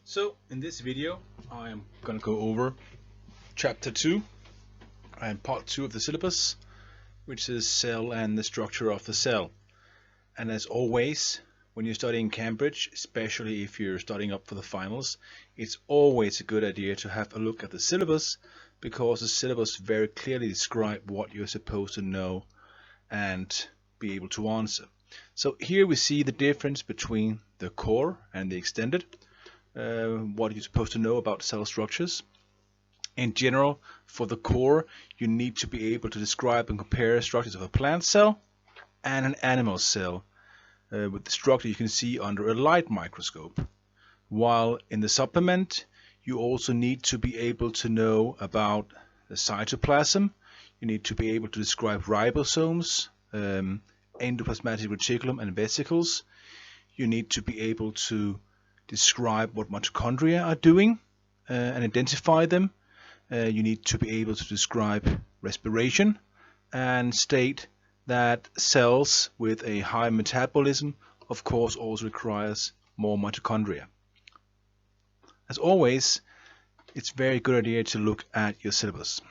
So in this video I am going to go over chapter 2 and part 2 of the syllabus, which is cell and the structure of the cell. And as always, when you're studying Cambridge, especially if you're studying up for the finals, it's always a good idea to have a look at the syllabus, because the syllabus very clearly describes what you're supposed to know and be able to answer. So here we see the difference between the core and the extended. What you're supposed to know about cell structures. In general, for the core, you need to be able to describe and compare structures of a plant cell and an animal cell with the structure you can see under a light microscope. While in the supplement, you also need to be able to know about the cytoplasm. You need to be able to describe ribosomes, endoplasmatic reticulum and vesicles. You need to be able to describe what mitochondria are doing and identify them. You need to be able to describe respiration and state that cells with a high metabolism of course also requires more mitochondria. As always, it's a very good idea to look at your syllabus.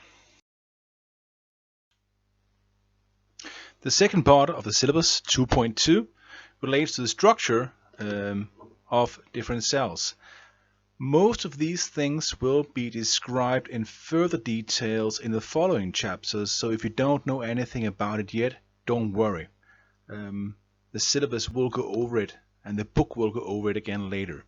The second part of the syllabus, 2.2, relates to the structure of different cells. Most of these things will be described in further details in the following chapters, so if you don't know anything about it yet, don't worry. The syllabus will go over it and the book will go over it again later.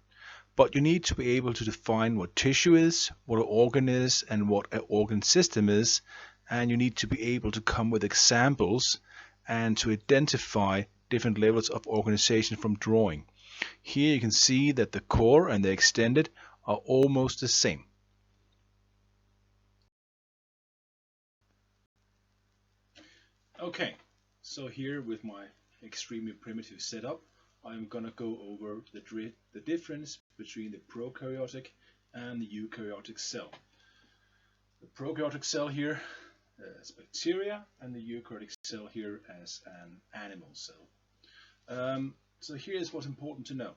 But you need to be able to define what tissue is, what an organ is, and what an organ system is, and you need to be able to come with examples and to identify different levels of organization from drawing. Here you can see that the core and the extended are almost the same. Okay, so here with my extremely primitive setup, I'm gonna go over the difference between the prokaryotic and the eukaryotic cell. The prokaryotic cell here as bacteria and the eukaryotic cell here as an animal cell. So here's what's important to know.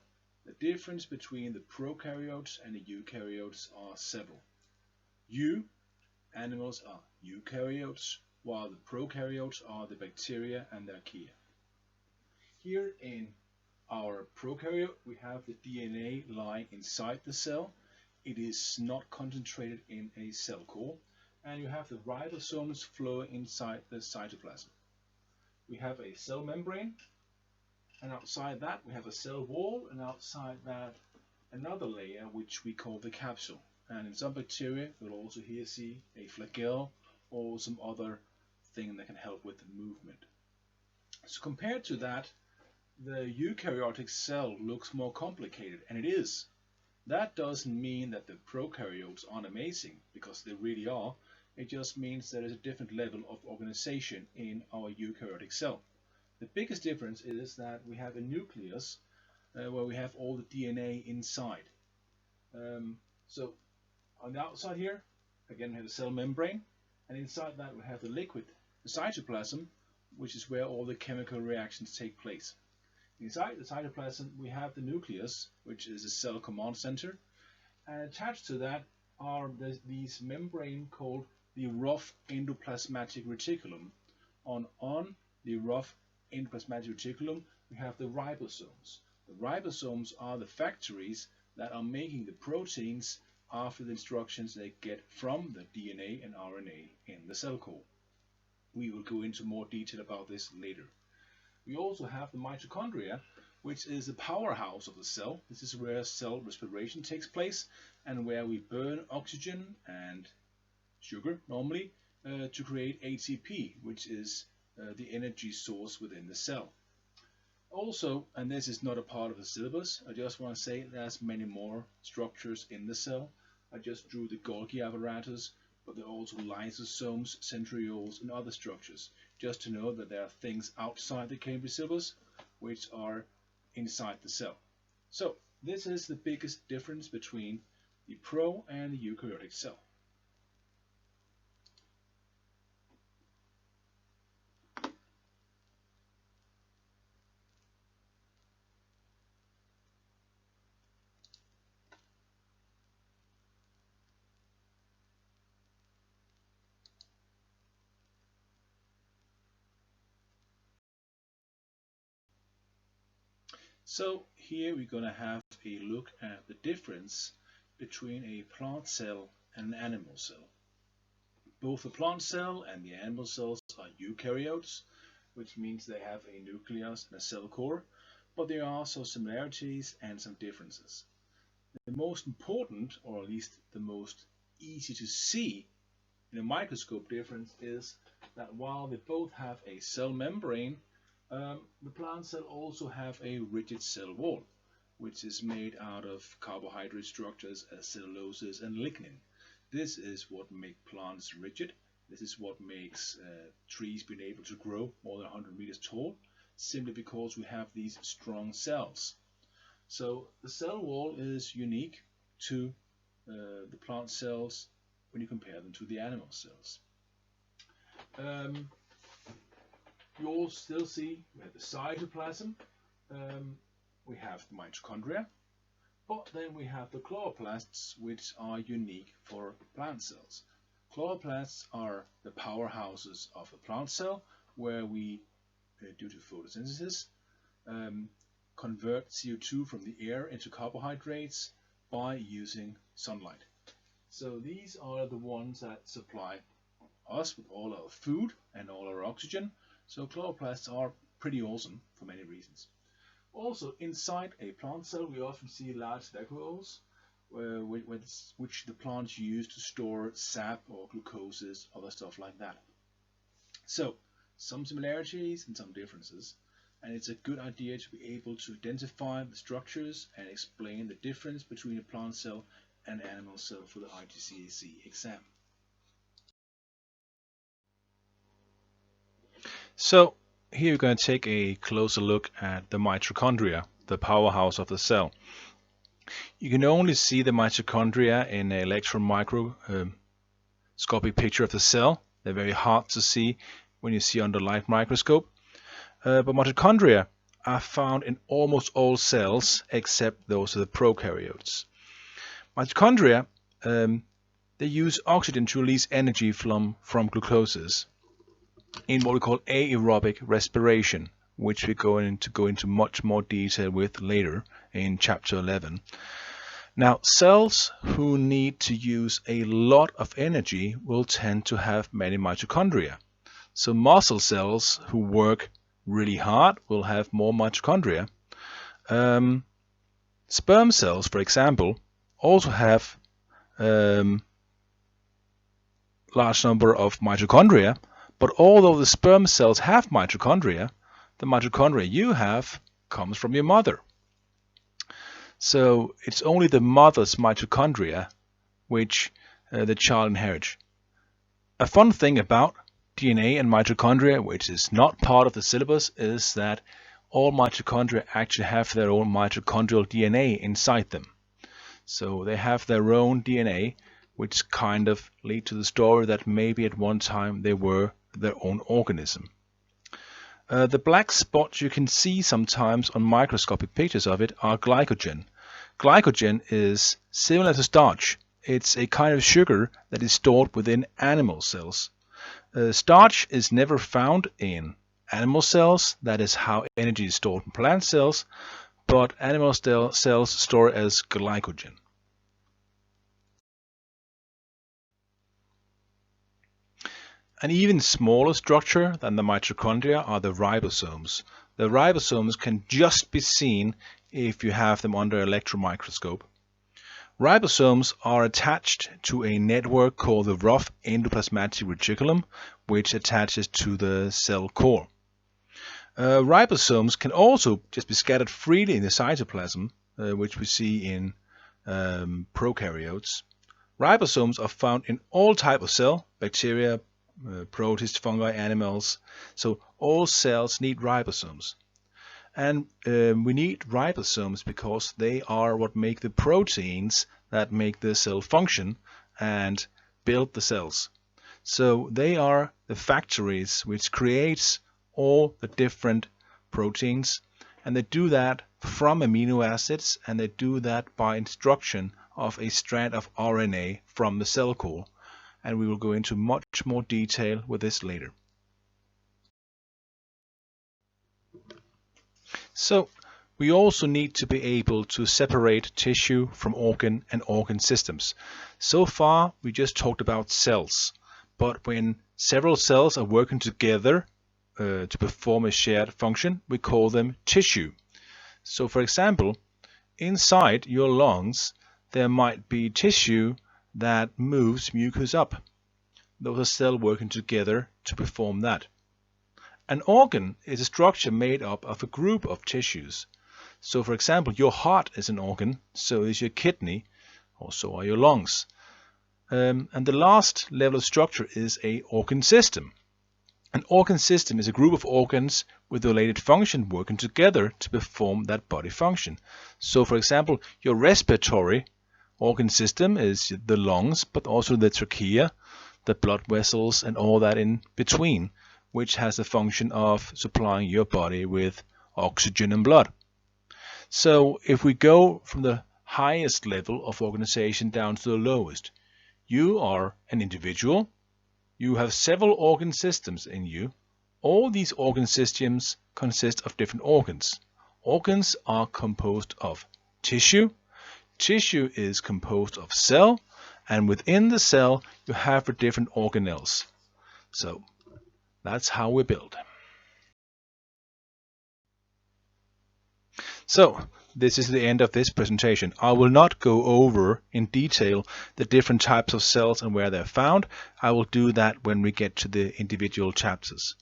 The difference between the prokaryotes and the eukaryotes are several. Animals are eukaryotes, while the prokaryotes are the bacteria and the archaea. Here in our prokaryote, we have the DNA lying inside the cell. It is not concentrated in a cell core, and you have the ribosomes flowing inside the cytoplasm. We have a cell membrane, and outside that we have a cell wall, and outside that another layer which we call the capsule. And in some bacteria you'll also here see a flagell or some other thing that can help with the movement. So compared to that, the eukaryotic cell looks more complicated, and it is. That doesn't mean that the prokaryotes aren't amazing, because they really are. It just means there is a different level of organization in our eukaryotic cell. The biggest difference is that we have a nucleus where we have all the DNA inside. So on the outside here, again we have a cell membrane, and inside that we have the liquid, the cytoplasm, which is where all the chemical reactions take place. Inside the cytoplasm we have the nucleus, which is a cell command center, and attached to that are these membrane called the rough endoplasmatic reticulum. On the rough endoplasmatic reticulum we have the ribosomes. The ribosomes are the factories that are making the proteins after the instructions they get from the DNA and RNA in the cell core. We will go into more detail about this later. We also have the mitochondria, which is the powerhouse of the cell. This is where cell respiration takes place and where we burn oxygen and sugar normally to create ATP, which is the energy source within the cell. Also, and this is not a part of the syllabus, I just want to say there's many more structures in the cell. I just drew the Golgi apparatus, but there are also lysosomes, centrioles, and other structures, just to know that there are things outside the Cambridge syllabus which are inside the cell. So this is the biggest difference between the pro and the eukaryotic cell. So here we're going to have a look at the difference between a plant cell and an animal cell. Both the plant cell and the animal cells are eukaryotes, which means they have a nucleus and a cell core, but there are also similarities and some differences. The most important, or at least the most easy to see in a microscope difference, is that while they both have a cell membrane, the plant cell also have a rigid cell wall, which is made out of carbohydrate structures as celluloses and lignin. This is what makes plants rigid. This is what makes trees being able to grow more than 100 meters tall, simply because we have these strong cells. So the cell wall is unique to the plant cells when you compare them to the animal cells. You all still see we have the cytoplasm, we have the mitochondria, but then we have the chloroplasts, which are unique for plant cells. Chloroplasts are the powerhouses of a plant cell, where we, due to photosynthesis, convert CO2 from the air into carbohydrates by using sunlight. So these are the ones that supply us with all our food and all our oxygen. So chloroplasts are pretty awesome for many reasons. Also, inside a plant cell, we often see large vacuoles, which the plants use to store sap or glucoses, other stuff like that. So, some similarities and some differences, and it's a good idea to be able to identify the structures and explain the difference between a plant cell and an animal cell for the IGCSE exam. So here we're going to take a closer look at the mitochondria, the powerhouse of the cell. You can only see the mitochondria in an electron microscopic picture of the cell. They're very hard to see when you see under light microscope. But mitochondria are found in almost all cells except those of the prokaryotes. Mitochondria, they use oxygen to release energy from glucoses in what we call aerobic respiration, which we're going to go into much more detail with later in chapter 11. Now, cells who need to use a lot of energy will tend to have many mitochondria. So muscle cells who work really hard will have more mitochondria. Sperm cells, for example, also have large number of mitochondria, but although the sperm cells have mitochondria, the mitochondria you have comes from your mother. So it's only the mother's mitochondria which the child inherits. A fun thing about DNA and mitochondria, which is not part of the syllabus, is that all mitochondria actually have their own mitochondrial DNA inside them. So they have their own DNA, which kind of lead to the story that maybe at one time they were their own organism. The black spots you can see sometimes on microscopic pictures of it are glycogen. Glycogen is similar to starch. It's a kind of sugar that is stored within animal cells. Starch is never found in animal cells. That is how energy is stored in plant cells, but animal cells store as glycogen. An even smaller structure than the mitochondria are the ribosomes. The ribosomes can just be seen if you have them under an electron microscope. Ribosomes are attached to a network called the rough endoplasmatic reticulum, which attaches to the cell core. Ribosomes can also just be scattered freely in the cytoplasm, which we see in prokaryotes. Ribosomes are found in all types of cell, bacteria, protists, fungi, animals. So all cells need ribosomes. And we need ribosomes because they are what make the proteins that make the cell function and build the cells. So they are the factories which creates all the different proteins, and they do that from amino acids, and they do that by instruction of a strand of RNA from the cell core. And we will go into much more detail with this later. So We also need to be able to separate tissue from organ and organ systems. So far, we just talked about cells, but when several cells are working together to perform a shared function, we call them tissue. So for example, inside your lungs, there might be tissue that moves mucus up. Those are cells working together to perform that. An organ is a structure made up of a group of tissues. So for example, your heart is an organ, so is your kidney, or so are your lungs. And the last level of structure is an organ system. An organ system is a group of organs with related function working together to perform that body function. So for example, your respiratory organ system is the lungs, but also the trachea, the blood vessels, and all that in between, which has the function of supplying your body with oxygen and blood. So if we go from the highest level of organization down to the lowest, you are an individual. You have several organ systems in you. All these organ systems consist of different organs. Organs are composed of tissue. Tissue is composed of cell, and within the cell you have the different organelles. So that's how we build. So this is the end of this presentation. I will not go over in detail the different types of cells and where they're found. I will do that when we get to the individual chapters.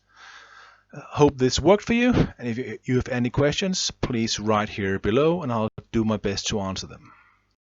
Hope this worked for you, and if you have any questions, please write here below and I'll do my best to answer them.